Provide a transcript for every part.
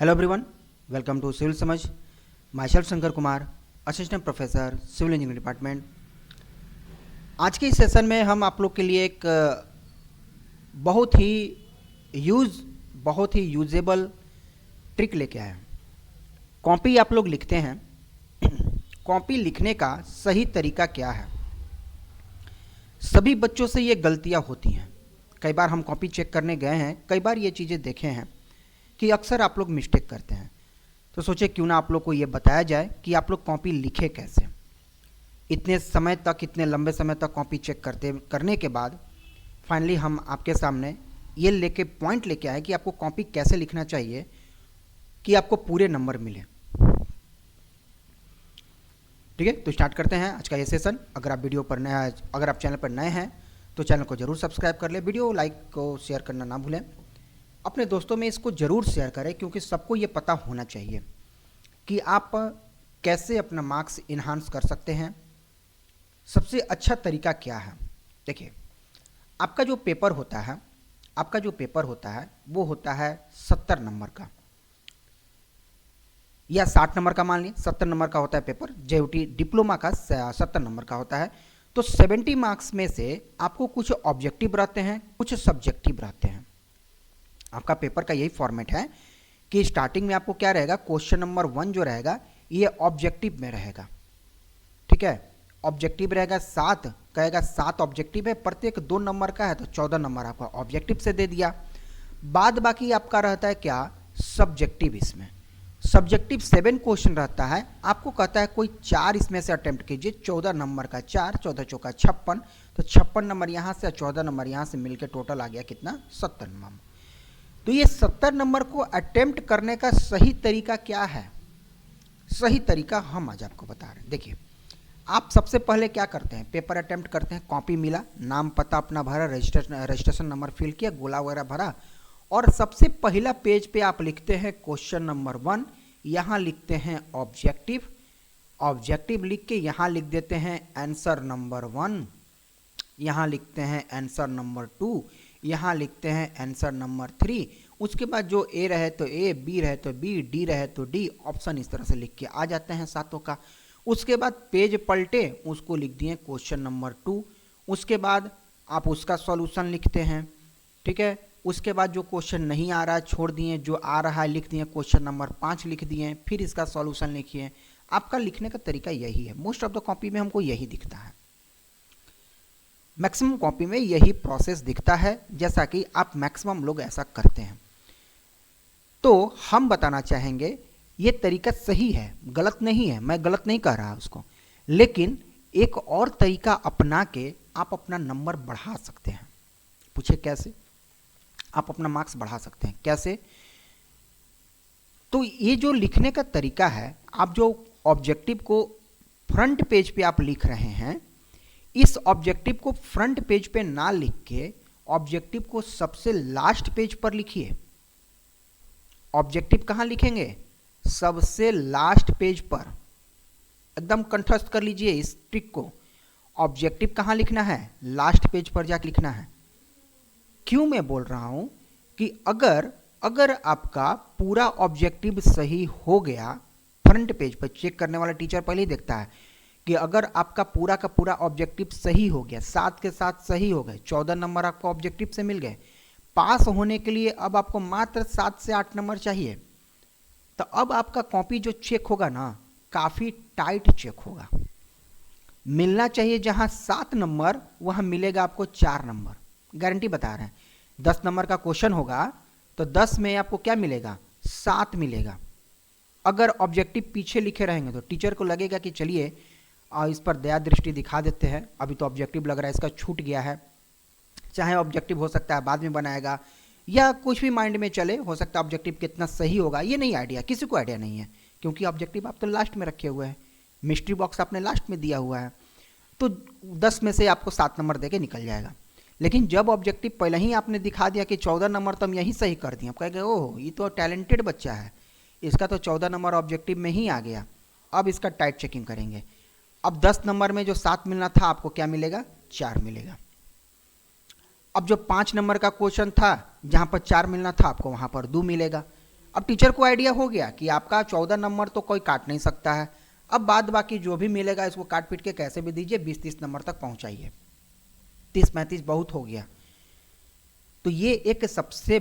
Hello everyone, welcome to civil Samajh. Myself Shankar Kumar, assistant professor civil engineering department. आज के इस session में हम आप लोग के लिए एक बहुत ही यूजेबल ट्रिक लेके आए हैं। कॉपी आप लोग लिखते हैं, कॉपी लिखने का सही तरीका क्या है? सभी बच्चों से ये गलतियां होती हैं। कई बार हम कॉपी चेक करने गए हैं, कई बार ये चीज़ें देखे हैं कि अक्सर आप लोग मिस्टेक करते हैं। तो सोचे क्यों ना आप लोग को ये बताया जाए कि आप लोग कॉपी लिखे कैसे। इतने लंबे समय तक कॉपी चेक करने के बाद फाइनली हम आपके सामने ये पॉइंट लेके आए कि आपको कॉपी कैसे लिखना चाहिए कि आपको पूरे नंबर मिले। ठीक है, तो स्टार्ट करते हैं आज का ये सेशन। अगर आप चैनल पर नए हैं तो चैनल को जरूर सब्सक्राइब कर ले, वीडियो लाइक को शेयर करना ना भूलें, अपने दोस्तों में इसको ज़रूर शेयर करें, क्योंकि सबको ये पता होना चाहिए कि आप कैसे अपना मार्क्स इन्हांस कर सकते हैं। सबसे अच्छा तरीका क्या है? देखिए, आपका जो पेपर होता है वो होता है 70 नंबर का या 60 नंबर का। मान लीजिए 70 नंबर का होता है पेपर, जेयूटी डिप्लोमा का 70 नंबर का होता है। तो 70 मार्क्स में से आपको कुछ ऑब्जेक्टिव रहते हैं, कुछ सब्जेक्टिव रहते हैं। आपका पेपर का यही फॉर्मेट है कि स्टार्टिंग में आपको क्या रहेगा, क्वेश्चन नंबर 1 जो रहेगा ये ऑब्जेक्टिव में रहेगा। ठीक है, ऑब्जेक्टिव रहेगा 7, कहेगा 7 ऑब्जेक्टिव है, प्रत्येक 2 नंबर का है तो 14 नंबर आपका ऑब्जेक्टिव से दे दिया। बाद बाकी आपका रहता है क्या, सब्जेक्टिव। इसमें सब्जेक्टिव 7 क्वेश्चन रहता है। आपको कहता है कोई 4 इसमें से अटेम्प्ट कीजिए, 14 नंबर का 4, 14 चौका 56, तो 56 नंबर यहाँ से 14 नंबर यहाँ से मिलकर टोटल आ गया कितना, 70 नंबर। तो ये 70 नंबर को अटेम्प्ट करने का सही तरीका क्या है? सही तरीका हम आज आपको बता रहे हैं। देखिए, आप सबसे पहले क्या करते हैं, पेपर अटेम्प्ट करते हैं, कॉपी मिला, नाम पता अपना भरा, रजिस्ट्रेशन नंबर फिल किया, गोला वगैरह भरा, और सबसे पहला पेज पे आप लिखते हैं क्वेश्चन नंबर 1, यहाँ लिखते हैं ऑब्जेक्टिव लिख के यहाँ लिख देते हैं आंसर नंबर 1, यहाँ लिखते हैं आंसर नंबर 2, यहाँ लिखते हैं आंसर नंबर 3। उसके बाद जो ए रहे तो ए, बी रहे तो बी, डी रहे तो डी, ऑप्शन इस तरह से लिख के आ जाते हैं सातों का। उसके बाद पेज पलटे, उसको लिख दिए क्वेश्चन नंबर 2। उसके बाद आप उसका सॉल्यूशन लिखते हैं। ठीक है, उसके बाद जो क्वेश्चन नहीं आ रहा है छोड़ दिए, जो आ रहा है लिख दिए, क्वेश्चन नंबर 5 लिख दिए, फिर इसका सॉल्यूशन लिखिए। आपका लिखने का तरीका यही है। मोस्ट ऑफ द कॉपी में हमको यही दिखता है, मैक्सिमम कॉपी में यही प्रोसेस दिखता है, जैसा कि आप मैक्सिमम लोग ऐसा करते हैं। तो हम बताना चाहेंगे ये तरीका सही है, गलत नहीं है, मैं गलत नहीं कह रहा उसको, लेकिन एक और तरीका अपना के आप अपना नंबर बढ़ा सकते हैं। पूछे कैसे? आप अपना मार्क्स बढ़ा सकते हैं कैसे? तो ये जो लिखने का तरीका है, आप जो ऑब्जेक्टिव को फ्रंट पेज पे आप लिख रहे हैं, इस ऑब्जेक्टिव को फ्रंट पेज पे ना लिख के ऑब्जेक्टिव को सबसे लास्ट पेज पर लिखिए। ऑब्जेक्टिव कहां लिखेंगे? सबसे लास्ट पेज पर। एकदम कंठस्थ कर लीजिए इस ट्रिक को। ऑब्जेक्टिव कहां लिखना है? लास्ट पेज पर जाकर लिखना है। क्यों मैं बोल रहा हूं कि अगर आपका पूरा ऑब्जेक्टिव सही हो गया, फ्रंट पेज पर चेक करने वाला टीचर पहले ही देखता है कि अगर आपका पूरा का पूरा ऑब्जेक्टिव सही हो गया, 7 के 7 सही हो गए, 14 नंबर आपको ऑब्जेक्टिव से मिल गए, पास होने के लिए अब आपको मात्र 7 से 8 नंबर चाहिए। तो अब आपका कॉपी जो चेक होगा ना, काफ़ी टाइट चेक होगा। मिलना चाहिए जहां 7 नंबर, वहां मिलेगा आपको 4 नंबर, गारंटी बता रहे हैं। 10 नंबर का क्वेश्चन होगा तो 10 में आपको क्या मिलेगा? 7 मिलेगा। अगर ऑब्जेक्टिव पीछे लिखे रहेंगे तो टीचर को लगेगा कि चलिए इस पर दया दृष्टि दिखा देते हैं, अभी तो ऑब्जेक्टिव लग रहा है इसका छूट गया है। चाहे ऑब्जेक्टिव हो सकता है बाद में बनाएगा, या कुछ भी माइंड में चले, हो सकता है ऑब्जेक्टिव कितना सही होगा, ये नहीं आइडिया, किसी को आइडिया नहीं है, क्योंकि ऑब्जेक्टिव आप तो लास्ट में रखे हुए हैं, मिस्ट्री बॉक्स आपने लास्ट में दिया हुआ है। तो 10 में से आपको 7 नंबर दे के निकल जाएगा। लेकिन जब ऑब्जेक्टिव पहले ही आपने दिखा दिया कि 14 नंबर तो हम यहीं सही कर दिए, आप कहेंगे ओह ये तो टैलेंटेड बच्चा है, इसका तो 14 नंबर ऑब्जेक्टिव में ही आ गया, अब इसका टाइट चेकिंग करेंगे। अब 10 नंबर में जो 7 मिलना था आपको क्या मिलेगा? 4 मिलेगा। अब जो 5 नंबर का क्वेश्चन था, जहां पर 4 मिलना था आपको वहां पर 2 मिलेगा। अब टीचर को आइडिया हो गया कि आपका 14 नंबर तो कोई काट नहीं सकता है, अब बाद बाकी जो भी मिलेगा इसको काट पीट के कैसे भी दीजिए, 20-30 नंबर तक पहुंचाइए। 30-35 बहुत हो गया। तो ये एक सबसे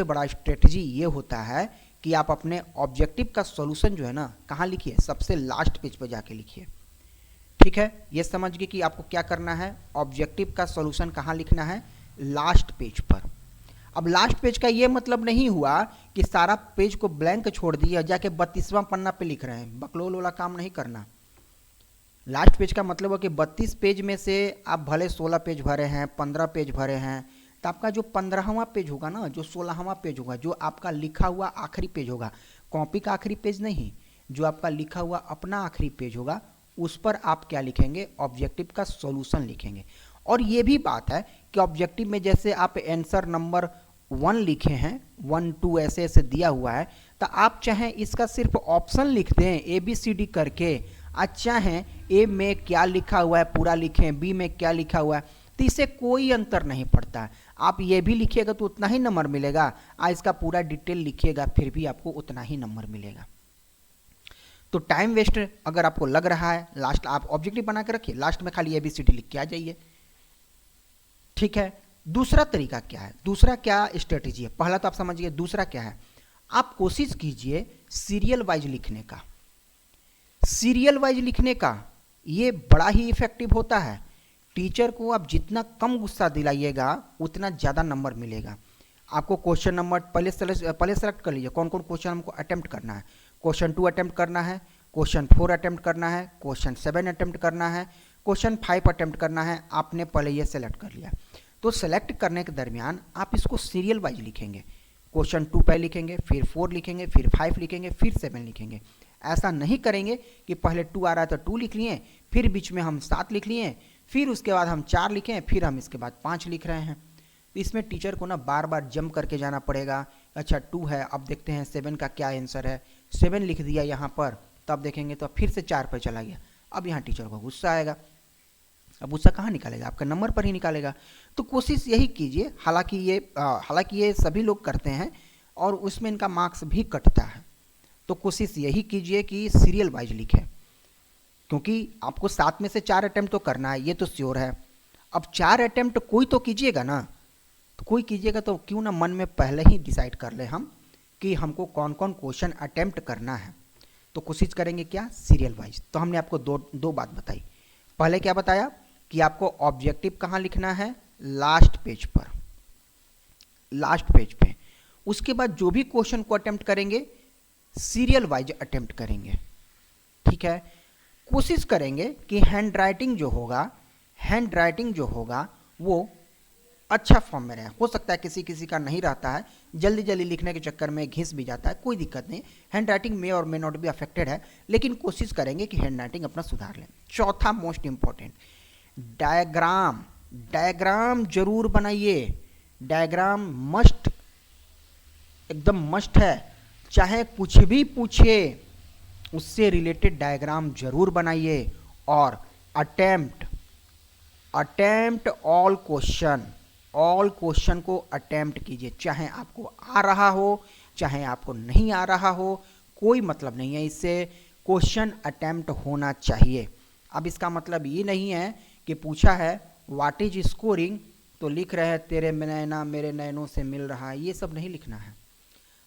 बड़ा स्ट्रेटजी ये होता है कि आप अपने ऑब्जेक्टिव का सॉल्यूशन जो है ना कहाँ लिखिए, सबसे लास्ट पेज पर जाके लिखिए। ठीक है, ये समझ गए कि आपको क्या करना है, ऑब्जेक्टिव का सॉल्यूशन कहाँ लिखना है, लास्ट पेज पर। अब लास्ट पेज का ये मतलब नहीं हुआ कि सारा पेज को ब्लैंक छोड़ दिए और जाके 32वां पन्ना पे लिख रहे हैं, बकलोल वाला काम नहीं करना। लास्ट पेज का मतलब है कि 32 पेज में से आप भले 16 पेज भरे हैं, 15 पेज भरे हैं, तो आपका जो 15वां पेज होगा ना, जो 16वां पेज होगा, जो आपका लिखा हुआ आखिरी पेज होगा, कॉपी का आखिरी पेज नहीं, जो आपका लिखा हुआ अपना आखिरी पेज होगा, उस पर आप क्या लिखेंगे, ऑब्जेक्टिव का सॉल्यूशन लिखेंगे। और ये भी बात है कि ऑब्जेक्टिव में जैसे आप आंसर नंबर 1 लिखे हैं, 1 2 ऐसे ऐसे दिया हुआ है, तो आप चाहें इसका सिर्फ ऑप्शन लिख दें ABCD करके, अच्छा है ए में क्या लिखा हुआ है पूरा लिखें, बी में क्या लिखा हुआ है, तो इससे कोई अंतर नहीं पड़ता। आप ये भी लिखिएगा तो उतना ही नंबर मिलेगा, इसका पूरा डिटेल लिखिएगा फिर भी आपको उतना ही नंबर मिलेगा। तो टाइम वेस्ट अगर आपको लग रहा है, लास्ट आप ऑब्जेक्टिव बना के रखिए, लास्ट में खाली ABCD लिख के आ जाइए। ठीक है, दूसरा तरीका क्या है, दूसरा क्या स्ट्रेटेजी है, पहला तो आप समझिए, दूसरा क्या है, आप कोशिश कीजिए सीरियल वाइज लिखने का। सीरियल वाइज लिखने का ये बड़ा ही इफेक्टिव होता है। टीचर को आप जितना कम गुस्सा दिलाइएगा उतना ज़्यादा नंबर मिलेगा। आपको क्वेश्चन नंबर पहले सेलेक्ट कर लीजिए कौन कौन क्वेश्चन हमको अटेम्प्ट करना है। क्वेश्चन 2 अटेम्प्ट करना है, क्वेश्चन 4 अटेम्प्ट करना है, क्वेश्चन 7 अटेम्प्ट करना है, क्वेश्चन 5 अटेम्प्ट करना है। आपने पहले ये सेलेक्ट कर लिया, तो सेलेक्ट करने के दरमियान आप इसको सीरियल वाइज लिखेंगे। क्वेश्चन 2 पहले लिखेंगे, फिर 4 लिखेंगे, फिर 5 लिखेंगे, फिर 7 लिखेंगे। ऐसा नहीं करेंगे कि पहले 2 आ रहा है तो 2 लिख लिए, फिर बीच में हम 7 लिख लिए, फिर उसके बाद हम 4 लिखें, फिर हम इसके बाद 5 लिख रहे हैं। इसमें टीचर को ना बार बार जंप करके जाना पड़ेगा। अच्छा 2 है, अब देखते हैं 7 का क्या आंसर है, 7 लिख दिया यहाँ पर, तब देखेंगे तो फिर से 4 पर चला गया। अब यहाँ टीचर को गुस्सा आएगा, अब गुस्सा कहाँ निकालेगा, आपका नंबर पर ही निकालेगा। तो कोशिश यही कीजिए, हालांकि ये सभी लोग करते हैं और उसमें इनका मार्क्स भी कटता है। तो कोशिश यही कीजिए कि सीरियल वाइज लिखें, क्योंकि आपको 7 में से 4 अटेम्प्ट तो करना है, ये तो श्योर है। अब 4 अटेम्प्ट कोई तो कीजिएगा ना, तो कोई कीजिएगा तो क्यों ना मन में पहले ही डिसाइड कर ले हम कि हमको कौन कौन क्वेश्चन अटेम्प्ट करना है। तो कोशिश करेंगे क्या, सीरियल वाइज। तो हमने आपको दो बात बताई। पहले क्या बताया कि आपको ऑब्जेक्टिव कहाँ लिखना है, लास्ट पेज पर, लास्ट पेज पे। उसके बाद जो भी क्वेश्चन को अटेम्प्ट करेंगे सीरियल वाइज अटेम्प्ट करेंगे। ठीक है, कोशिश करेंगे कि हैंडराइटिंग जो होगा वो अच्छा फॉर्म में रहे। हो सकता है किसी का नहीं रहता है, जल्दी जल्दी लिखने के चक्कर में घिस भी जाता है, कोई दिक्कत नहीं, हैंडराइटिंग में और मे नॉट भी अफेक्टेड है, लेकिन कोशिश करेंगे कि हैंडराइटिंग अपना सुधार लें। चौथा मोस्ट इंपॉर्टेंट, डायग्राम जरूर बनाइए। डायग्राम मस्ट, एकदम मस्ट है, चाहे कुछ भी पूछे उससे रिलेटेड डायग्राम जरूर बनाइए। और अटेम्प्ट ऑल क्वेश्चन को अटेम्प्ट कीजिए, चाहे आपको आ रहा हो चाहे आपको नहीं आ रहा हो, कोई मतलब नहीं है, इससे क्वेश्चन अटेम्प्ट होना चाहिए। अब इसका मतलब ये नहीं है कि पूछा है व्हाट इज स्कोरिंग तो लिख रहे हैं तेरे नैना मेरे नैनों से मिल रहा है, ये सब नहीं लिखना है।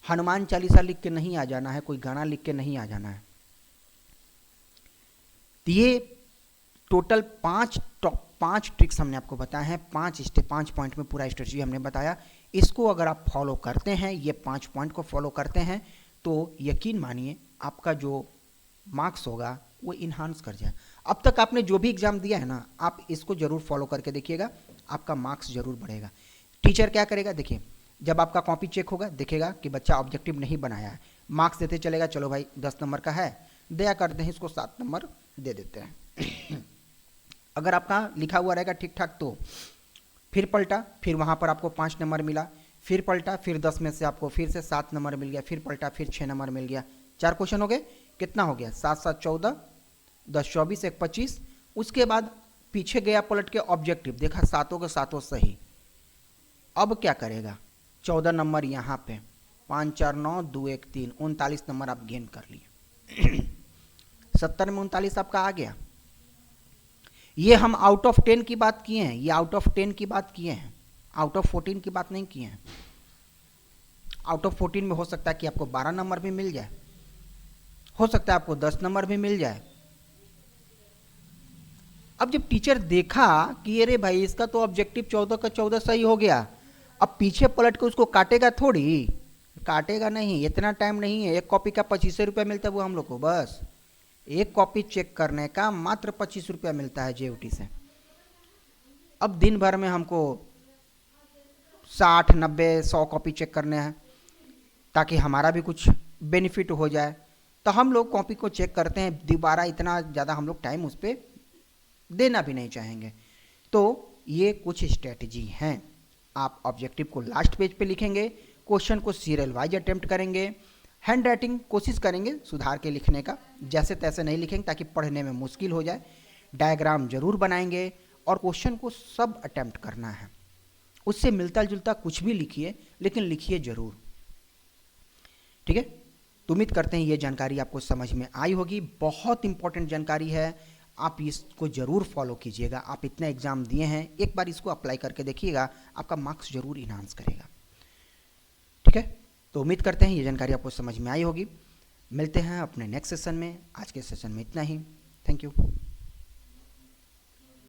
हनुमान चालीसा लिख के नहीं आ जाना है, कोई गाना लिख के नहीं आ जाना है। तो ये टोटल 5 ट्रिक्स हमने आपको बताए हैं, 5 पॉइंट में पूरा स्ट्रेटजी हमने बताया। इसको अगर आप फॉलो करते हैं, ये 5 पॉइंट को फॉलो करते हैं, तो यकीन मानिए आपका जो मार्क्स होगा वो इन्हांस कर जाए। अब तक आपने जो भी एग्जाम दिया है ना, आप इसको जरूर फॉलो करके देखिएगा, आपका मार्क्स जरूर बढ़ेगा। टीचर क्या करेगा, देखिए जब आपका कॉपी चेक होगा देखेगा कि बच्चा ऑब्जेक्टिव नहीं बनाया है, मार्क्स देते चलेगा, चलो भाई 10 नंबर का है, दया करते हैं इसको 7 नंबर दे देते हैं। अगर आपका लिखा हुआ रहेगा ठीक ठाक तो फिर पलटा, फिर वहाँ पर आपको 5 नंबर मिला, फिर पलटा, फिर 10 में से आपको फिर से 7 नंबर मिल गया, फिर पलटा, फिर 6 नंबर मिल गया। 4 क्वेश्चन हो गए, कितना हो गया, 7 7 14, 10 24, 1 25। उसके बाद पीछे गया पलट के ऑब्जेक्टिव, देखा 7 के 7 सही। अब क्या करेगा, 14 नंबर यहाँ पे, 549,213 39 नंबर आप गेन कर लिए। 70 में 39 आपका आ गया। ये हम आउट ऑफ 10 की बात किए हैं, ये आउट ऑफ 10 की बात किए हैं, आउट ऑफ 14 की बात नहीं किए हैं। आउट ऑफ 14 में हो सकता है कि आपको 12 नंबर भी मिल जाए, हो सकता है आपको 10 नंबर भी मिल जाए। अब जब टीचर देखा कि अरे भाई इसका तो ऑब्जेक्टिव 14 का 14 सही हो गया, अब पीछे पलट के उसको काटेगा थोड़ी, काटेगा नहीं, इतना टाइम नहीं है। एक कॉपी का 25 रुपया मिलता है वो हम लोग को, बस एक कॉपी चेक करने का मात्र 25 रुपया मिलता है जेयूटी से। अब दिन भर में हमको 60, 90, 100 कॉपी चेक करने हैं ताकि हमारा भी कुछ बेनिफिट हो जाए, तो हम लोग कॉपी को चेक करते हैं दोबारा, इतना ज़्यादा हम लोग टाइम उस पर देना भी नहीं चाहेंगे। तो ये कुछ स्ट्रेटजी हैं। आप ऑब्जेक्टिव को लास्ट पेज पे लिखेंगे, क्वेश्चन को सीरियल वाइज अटेम्प्ट करेंगे, हैंड राइटिंग कोशिश करेंगे सुधार के लिखने का, जैसे तैसे नहीं लिखेंगे ताकि पढ़ने में मुश्किल हो जाए। डायग्राम जरूर बनाएंगे और क्वेश्चन को सब अटेम्प्ट करना है, उससे मिलता जुलता कुछ भी लिखिए, लेकिन लिखिए जरूर, ठीक है। तो उम्मीद करते हैं ये जानकारी आपको समझ में आई होगी। बहुत इंपॉर्टेंट जानकारी है, आप इसको ज़रूर फॉलो कीजिएगा। आप इतने एग्ज़ाम दिए हैं, एक बार इसको अप्लाई करके देखिएगा, आपका मार्क्स जरूर इन्हांस करेगा, ठीक है। तो उम्मीद करते हैं ये जानकारी आपको समझ में आई होगी। मिलते हैं अपने नेक्स्ट सेशन में। आज के सेशन में इतना ही। Thank you.